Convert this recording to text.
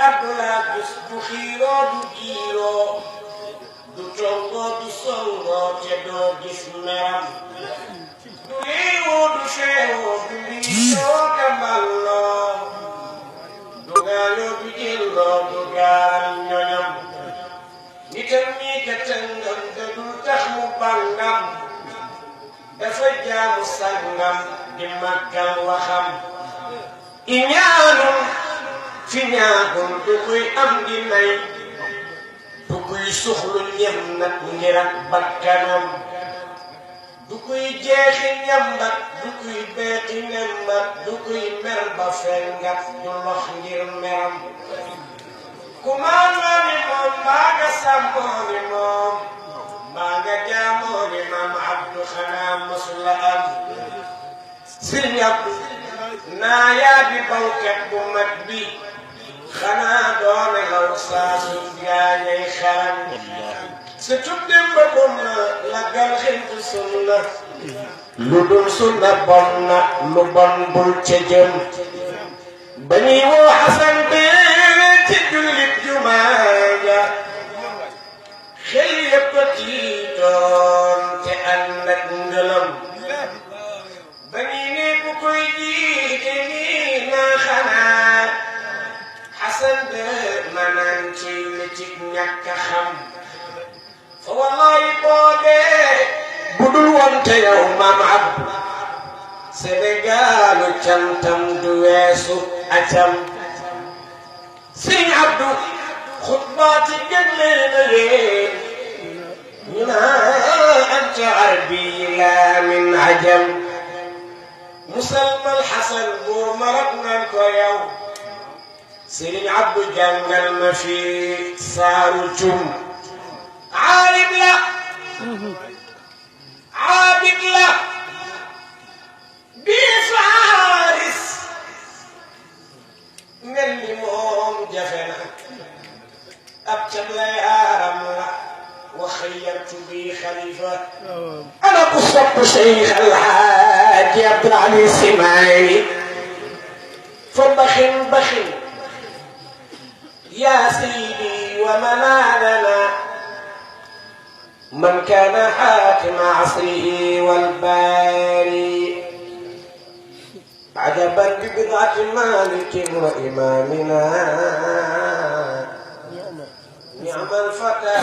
Abdullah gis du xiiroo du giiroo du tongoo du songoo te doo gis meram du liiwoo du feewoo du liisoo ka mballoo du gaaloo du jëlloo du gaaral ñoñam nitam nii ka tëngam te du tax mu bàngam dafa jaamu sangam di màggal waxam i ñaanum fi ñaagul du kuy am di nay du kuy suxlu ñem nag ngir ak bakkanam du kuy jeexi ñambat du kuy beexi nembat du kuy mer ba fengat du lox ngir meram ku maanoo ni moom mbaa nga sàmmoo ni moom mbaa nga jaamoo ni maam Abdu xanaa mosula am Sëriñ Abdu naa yaa bi bawkat bu mag bi xanaa doone law saa su gaañay xaram sa tuddem ba bon na la gal xentu sunna lu dul sunna bon na lu bon bul ca jëm ba ñuy woo Xasan ci jullit jumaaja xel yëpp a tiitoon te ànd ak ngëlam ba ñuy ne ku koy jiite nii naa xanaa Xasan de manaan ci li ci ñàkk a xam fa wallahi boobee bu dul wante yow maam Abdu Sénégalu cantam du weesu acam Sëriñ Abdu xutbaati gën leen a leen ñu naa anta arbi laa min ajam musalmal Xasan boo marab naan ko yow Sëriñ Abdu jàngal ma fi saaru cum aalim la aabid la bii faaris mel ni moom jafe na ab cam la yaaram la wa xayyartu bi xalifa ana ku sopp Cheikh Alhaaji Abdul Aziz Sy Maalik fa baxin baxin yaa sayyidi wa manaanana من كان حاكم عصره والباري عجبا ببضعة مالك وإمامنا نعم الفتى